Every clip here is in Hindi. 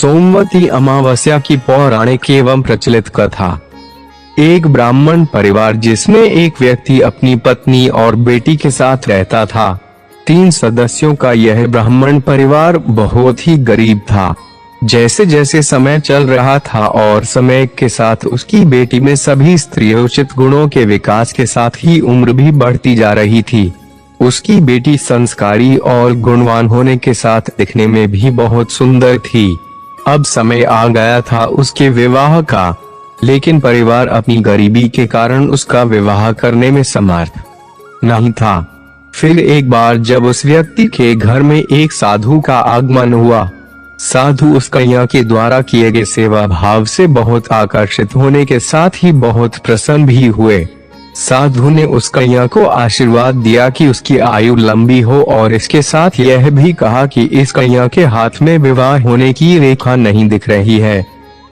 सोमवती अमावस्या की पौराणिक एवं प्रचलित कथा। एक ब्राह्मण परिवार जिसमें एक व्यक्ति अपनी पत्नी और बेटी के साथ रहता था। 3 सदस्यों का यह ब्राह्मण परिवार बहुत ही गरीब था। जैसे जैसे समय चल रहा था और समय के साथ उसकी बेटी में सभी स्त्रीयोचित गुणों के विकास के साथ ही उम्र भी बढ़ती जा रही थी। उसकी बेटी संस्कारी और गुणवान होने के साथ दिखने में भी बहुत सुंदर थी। अब समय आ गया था उसके विवाह का, लेकिन परिवार अपनी गरीबी के कारण उसका विवाह करने में समर्थ नहीं था। फिर एक बार जब उस व्यक्ति के घर में एक साधु का आगमन हुआ, साधु उस कन्या के द्वारा किए गए सेवा भाव से बहुत आकर्षित होने के साथ ही बहुत प्रसन्न भी हुए। साधु ने उस कन्या को आशीर्वाद दिया कि उसकी आयु लंबी हो और इसके साथ यह भी कहा कि इस कन्या के हाथ में विवाह होने की रेखा नहीं दिख रही है।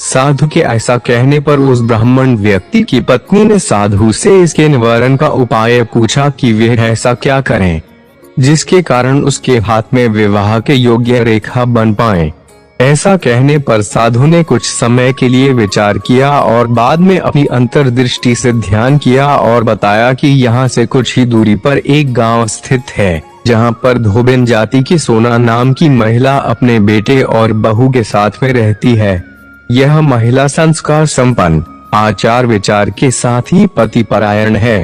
साधु के ऐसा कहने पर उस ब्राह्मण व्यक्ति की पत्नी ने साधु से इसके निवारण का उपाय पूछा कि वह ऐसा क्या करें जिसके कारण उसके हाथ में विवाह के योग्य रेखा बन पाए। ऐसा कहने पर साधु ने कुछ समय के लिए विचार किया और बाद में अपनी अंतर्दृष्टि से ध्यान किया और बताया कि यहाँ से कुछ ही दूरी पर एक गांव स्थित है, जहाँ पर धोबिन जाति की सोना नाम की महिला अपने बेटे और बहू के साथ में रहती है। यह महिला संस्कार संपन्न, आचार विचार के साथ ही पति परायण है।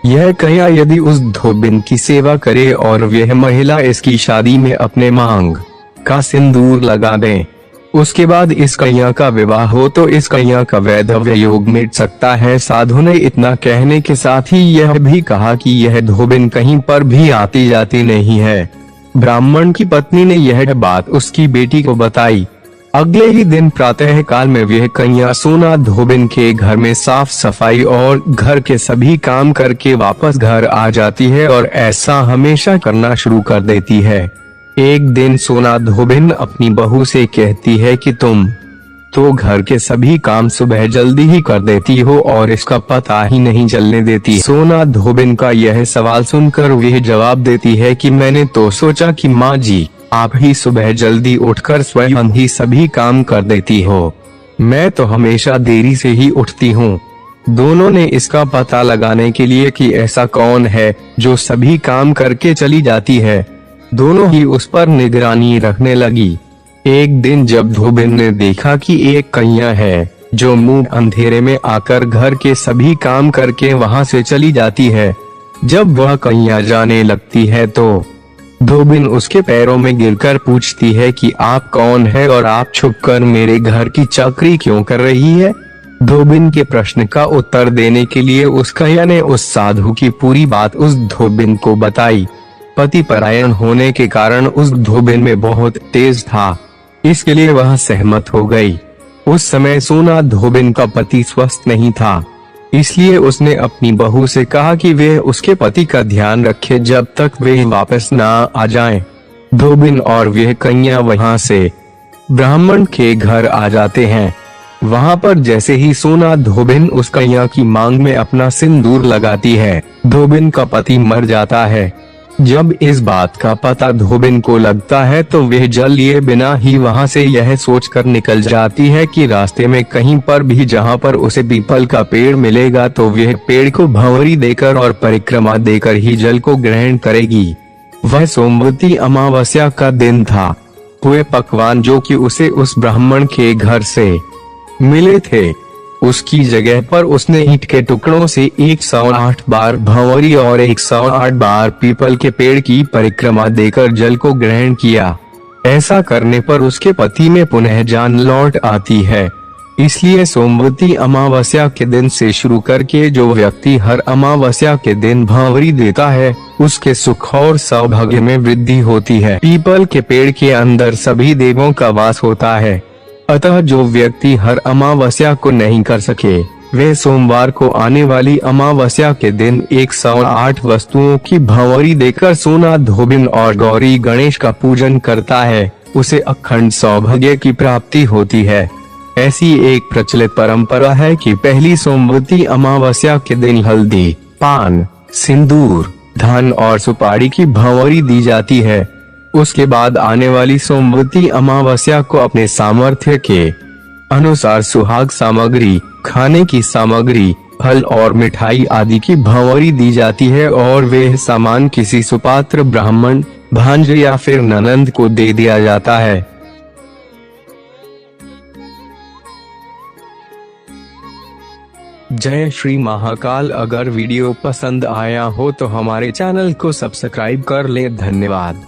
यह कन्या यदि उस धोबिन की सेवा करे और वह महिला इसकी शादी में अपने मांग का सिंदूर लगा दें, उसके बाद इस कन्या का विवाह हो तो इस कन्या का वैधव्य योग मिट सकता है। साधु ने इतना कहने के साथ ही यह भी कहा कि यह धोबिन कहीं पर भी आती जाती नहीं है। ब्राह्मण की पत्नी ने यह बात उसकी बेटी को बताई। अगले ही दिन प्रातः काल में वह कन्या सोना धोबिन के घर में साफ सफाई और घर के सभी काम करके वापस घर आ जाती है और ऐसा हमेशा करना शुरू कर देती है। एक दिन सोना धोबिन अपनी बहू से कहती है कि तुम तो घर के सभी काम सुबह जल्दी ही कर देती हो और इसका पता ही नहीं चलने देती। सोना धोबिन का यह सवाल सुनकर वह जवाब देती है कि मैंने तो सोचा कि माँ जी आप ही सुबह जल्दी उठकर स्वयं ही सभी काम कर देती हो, मैं तो हमेशा देरी से ही उठती हूँ। दोनों ने इसका पता लगाने के लिए कि ऐसा कौन है जो सभी काम करके चली जाती है, दोनों ही उस पर निगरानी रखने लगी। एक दिन जब धोबिन ने देखा कि एक कन्या है जो मुंह अंधेरे में आकर घर के सभी काम करके वहां से चली जाती है, जब वह कन्या जाने लगती है तो धोबिन उसके पैरों में गिरकर पूछती है कि आप कौन है और आप छुपकर मेरे घर की चाकरी क्यों कर रही है। धोबिन के प्रश्न का उत्तर देने के लिए उस कन्या ने उस साधु की पूरी बात उस धोबिन को बताई। पति परायण होने के कारण उस धोबिन में बहुत तेज था, इसके लिए वह सहमत हो गई। उस समय सोना धोबिन का पति स्वस्थ नहीं था, इसलिए उसने अपनी बहू से कहा कि वे उसके पति का ध्यान रखे जब तक वे वापस ना आ जाएं। धोबिन और वह कन्या वहां से ब्राह्मण के घर आ जाते हैं। वहां पर जैसे ही सोना धोबिन उस कन्या की मांग में अपना सिंदूर लगाती है, धोबिन का पति मर जाता है। जब इस बात का पता धोबिन को लगता है तो वह जल लिए बिना ही वहां से यह सोचकर निकल जाती है कि रास्ते में कहीं पर भी जहां पर उसे पीपल का पेड़ मिलेगा तो वह पेड़ को भंवरी देकर और परिक्रमा देकर ही जल को ग्रहण करेगी। वह सोमवती अमावस्या का दिन था। हुए पकवान जो कि उसे उस ब्राह्मण के घर से मिले थे, उसकी जगह पर उसने ईंट के टुकड़ों से 108 बार भंवरी और 108 बार पीपल के पेड़ की परिक्रमा देकर जल को ग्रहण किया। ऐसा करने पर उसके पति में पुनः जान लौट आती है। इसलिए सोमवती अमावस्या के दिन से शुरू करके जो व्यक्ति हर अमावस्या के दिन भंवरी देता है, उसके सुख और सौभाग्य में वृद्धि होती है। पीपल के पेड़ के अंदर सभी देवों का वास होता है, अतः जो व्यक्ति हर अमावस्या को नहीं कर सके, वे सोमवार को आने वाली अमावस्या के दिन 108 वस्तुओं की भंवरी देकर सोना धोबिन और गौरी गणेश का पूजन करता है, उसे अखंड सौभाग्य की प्राप्ति होती है। ऐसी एक प्रचलित परंपरा है कि पहली सोमवती अमावस्या के दिन हल्दी, पान, सिंदूर, धन और सुपारी की भंवरी दी जाती है। उसके बाद आने वाली सोमवती अमावस्या को अपने सामर्थ्य के अनुसार सुहाग सामग्री, खाने की सामग्री, फल और मिठाई आदि की भंवरी दी जाती है और वह सामान किसी सुपात्र ब्राह्मण, भांजे या फिर ननंद को दे दिया जाता है। जय श्री महाकाल। अगर वीडियो पसंद आया हो तो हमारे चैनल को सब्सक्राइब कर ले। धन्यवाद।